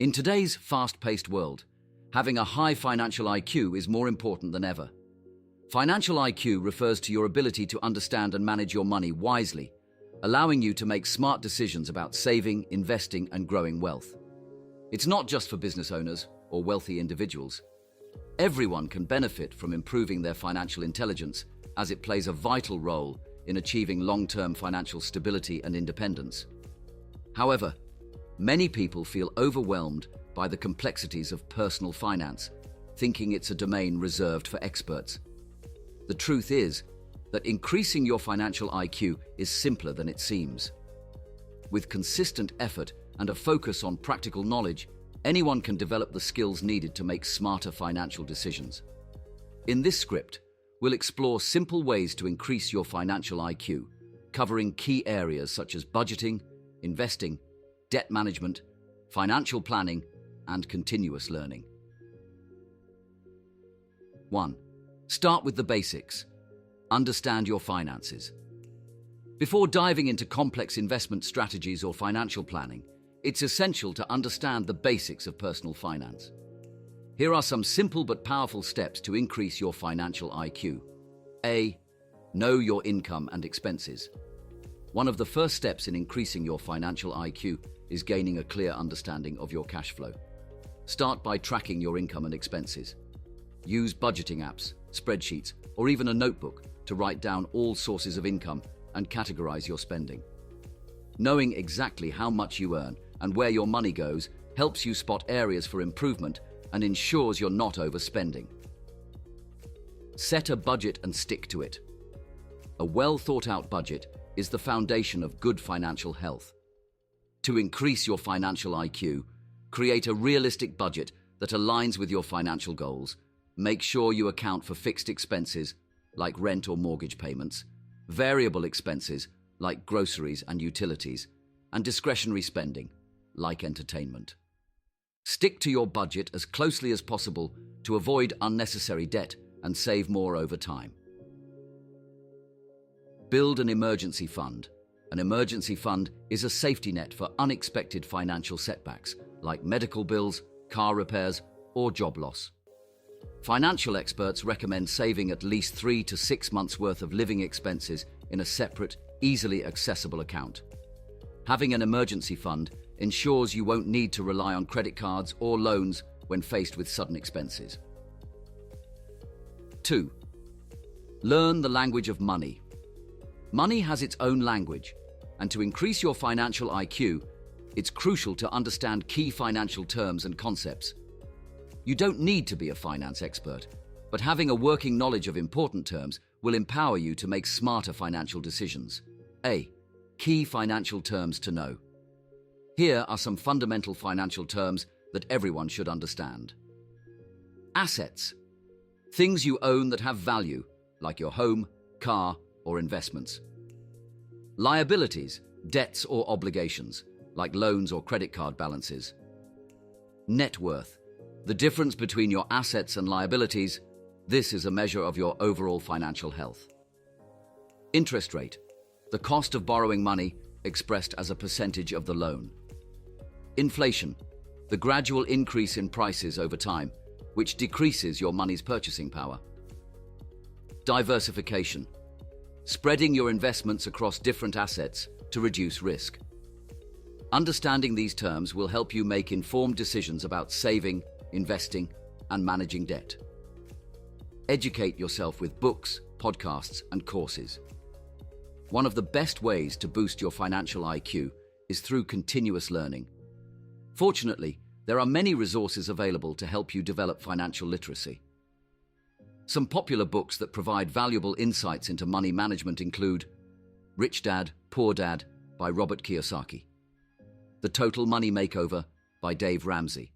In today's fast-paced world, having a high financial IQ is more important than ever. Financial IQ refers to your ability to understand and manage your money wisely, allowing you to make smart decisions about saving, investing, and growing wealth. It's not just for business owners or wealthy individuals. Everyone can benefit from improving their financial intelligence, as it plays a vital role in achieving long-term financial stability and independence. However, many people feel overwhelmed by the complexities of personal finance, thinking it's a domain reserved for experts. The truth is that increasing your financial IQ is simpler than it seems. With consistent effort and a focus on practical knowledge, anyone can develop the skills needed to make smarter financial decisions. In this script, we'll explore simple ways to increase your financial IQ, covering key areas such as budgeting, investing, debt management, financial planning, and continuous learning. 1. Start with the basics. Understand your finances. Before diving into complex investment strategies or financial planning, it's essential to understand the basics of personal finance. Here are some simple but powerful steps to increase your financial IQ. A. Know your income and expenses. One of the first steps in increasing your financial IQ is gaining a clear understanding of your cash flow. Start by tracking your income and expenses. Use budgeting apps, spreadsheets, or even a notebook to write down all sources of income and categorize your spending. Knowing exactly how much you earn and where your money goes helps you spot areas for improvement and ensures you're not overspending. Set a budget and stick to it. A well-thought-out budget is the foundation of good financial health. To increase your financial IQ, create a realistic budget that aligns with your financial goals. Make sure you account for fixed expenses, like rent or mortgage payments, variable expenses, like groceries and utilities, and discretionary spending, like entertainment. Stick to your budget as closely as possible to avoid unnecessary debt and save more over time. Build an emergency fund. An emergency fund is a safety net for unexpected financial setbacks, like medical bills, car repairs, or job loss. Financial experts recommend saving at least 3 to 6 months' worth of living expenses in a separate, easily accessible account. Having an emergency fund ensures you won't need to rely on credit cards or loans when faced with sudden expenses. 2. Learn the language of money. Money has its own language, and to increase your financial IQ, it's crucial to understand key financial terms and concepts. You don't need to be a finance expert, but having a working knowledge of important terms will empower you to make smarter financial decisions. A. Key financial terms to know. Here are some fundamental financial terms that everyone should understand. Assets. Things you own that have value, like your home, car, or investments. Liabilities, debts or obligations, like loans or credit card balances. Net worth. The difference between your assets and liabilities. This is a measure of your overall financial health. Interest rate. The cost of borrowing money expressed as a percentage of the loan. Inflation. The gradual increase in prices over time, which decreases your money's purchasing power. Diversification. Spreading your investments across different assets to reduce risk. Understanding these terms will help you make informed decisions about saving, investing, and managing debt. Educate yourself with books, podcasts, and courses. One of the best ways to boost your financial IQ is through continuous learning. Fortunately, there are many resources available to help you develop financial literacy. Some popular books that provide valuable insights into money management include Rich Dad, Poor Dad by Robert Kiyosaki, The Total Money Makeover by Dave Ramsey,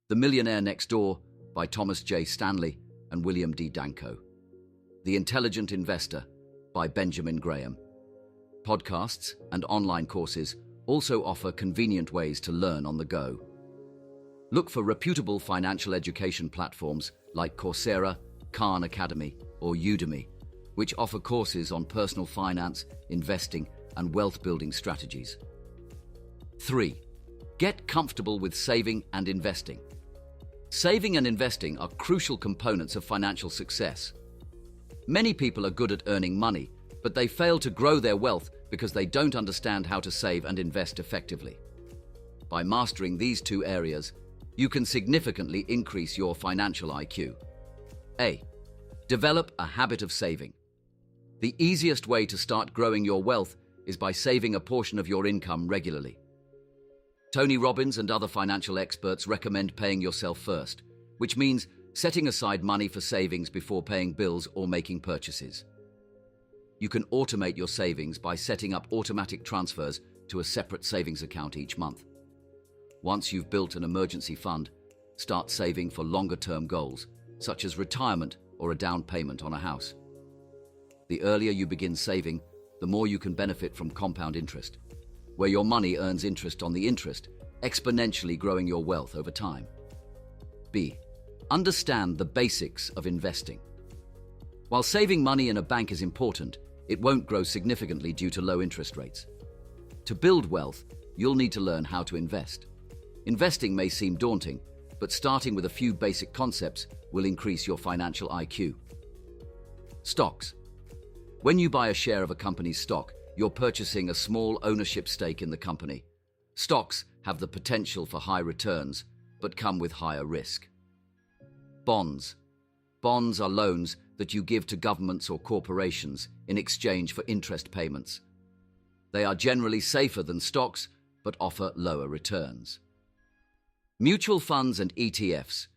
The Millionaire Next Door by Thomas J. Stanley and William D. Danko, The Intelligent Investor by Benjamin Graham. Podcasts and online courses also offer convenient ways to learn on the go. Look for reputable financial education platforms like Coursera, Khan Academy, or Udemy, which offer courses on personal finance, investing, and wealth-building strategies. 3. Get comfortable with saving and investing. Saving and investing are crucial components of financial success. Many people are good at earning money, but they fail to grow their wealth because they don't understand how to save and invest effectively. By mastering these two areas, you can significantly increase your financial IQ. A. Develop a habit of saving. The easiest way to start growing your wealth is by saving a portion of your income regularly. Tony Robbins and other financial experts recommend paying yourself first, which means setting aside money for savings before paying bills or making purchases. You can automate your savings by setting up automatic transfers to a separate savings account each month. Once you've built an emergency fund, start saving for longer-term goals, such as retirement or a down payment on a house. The earlier you begin saving, the more you can benefit from compound interest, where your money earns interest on the interest, exponentially growing your wealth over time. B. Understand the basics of investing. While saving money in a bank is important, it won't grow significantly due to low interest rates. To build wealth, you'll need to learn how to invest. Investing may seem daunting, but starting with a few basic concepts will increase your financial IQ. Stocks. When you buy a share of a company's stock, you're purchasing a small ownership stake in the company. Stocks have the potential for high returns, but come with higher risk. Bonds. Bonds are loans that you give to governments or corporations in exchange for interest payments. They are generally safer than stocks, but offer lower returns. Mutual funds and ETFs.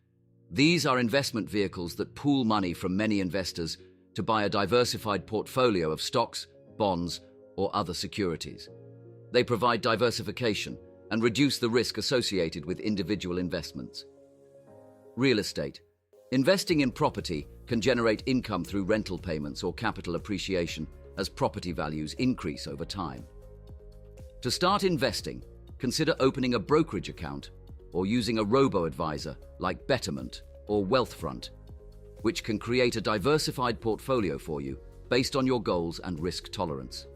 These are investment vehicles that pool money from many investors to buy a diversified portfolio of stocks, bonds, or other securities. They provide diversification and reduce the risk associated with individual investments. Real estate. Investing in property can generate income through rental payments or capital appreciation as property values increase over time. To start investing, consider opening a brokerage account or using a robo-advisor like Betterment or Wealthfront, which can create a diversified portfolio for you based on your goals and risk tolerance.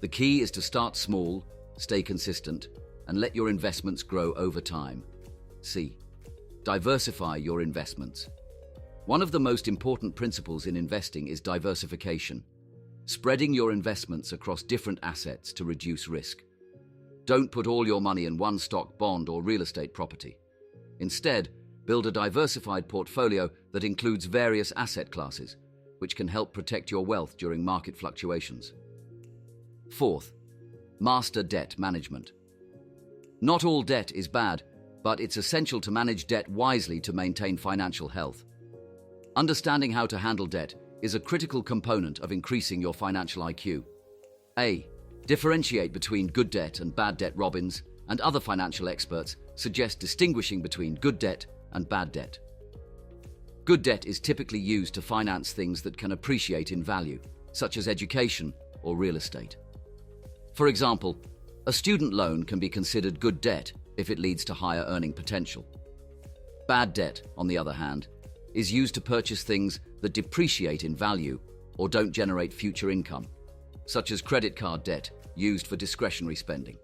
The key is to start small, stay consistent, and let your investments grow over time. C. Diversify your investments. One of the most important principles in investing is diversification, spreading your investments across different assets to reduce risk. Don't put all your money in one stock, bond, or real estate property. Instead, build a diversified portfolio that includes various asset classes, which can help protect your wealth during market fluctuations. Fourth, master debt management. Not all debt is bad, but it's essential to manage debt wisely to maintain financial health. Understanding how to handle debt is a critical component of increasing your financial IQ. A. Differentiate between good debt and bad debt. Robbins and other financial experts suggest distinguishing between good debt and bad debt. Good debt is typically used to finance things that can appreciate in value, such as education or real estate. For example, a student loan can be considered good debt if it leads to higher earning potential. Bad debt, on the other hand, is used to purchase things that depreciate in value or don't generate future income, such as credit card debt used for discretionary spending.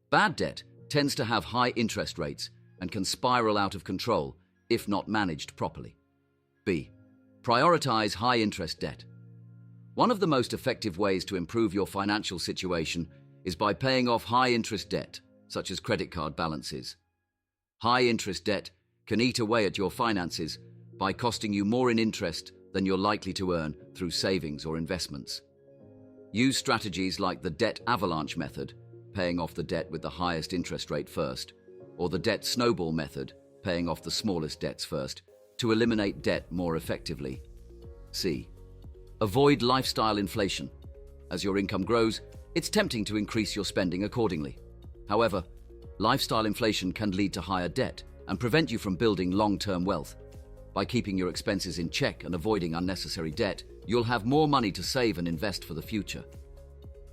Bad debt tends to have high interest rates and can spiral out of control if not managed properly. B. Prioritize high-interest debt. One of the most effective ways to improve your financial situation is by paying off high-interest debt, such as credit card balances. High-interest debt can eat away at your finances by costing you more in interest than you're likely to earn through savings or investments. Use strategies like the debt avalanche method, paying off the debt with the highest interest rate first, or the debt snowball method, paying off the smallest debts first, to eliminate debt more effectively. C. Avoid lifestyle inflation. As your income grows, it's tempting to increase your spending accordingly. However, lifestyle inflation can lead to higher debt and prevent you from building long-term wealth. By keeping your expenses in check and avoiding unnecessary debt, you'll have more money to save and invest for the future.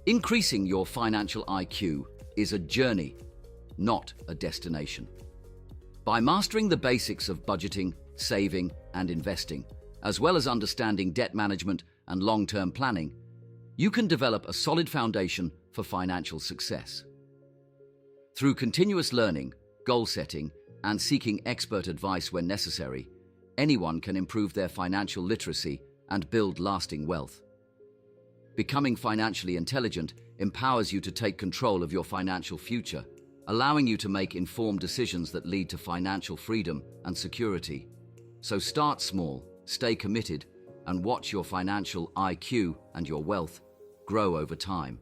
Increasing your financial IQ is a journey, not a destination. By mastering the basics of budgeting, saving, and investing, as well as understanding debt management and long-term planning, you can develop a solid foundation for financial success. Through continuous learning, goal setting, and seeking expert advice when necessary, anyone can improve their financial literacy and build lasting wealth. Becoming financially intelligent empowers you to take control of your financial future, allowing you to make informed decisions that lead to financial freedom and security. So start small, stay committed, and watch your financial IQ and your wealth grow over time.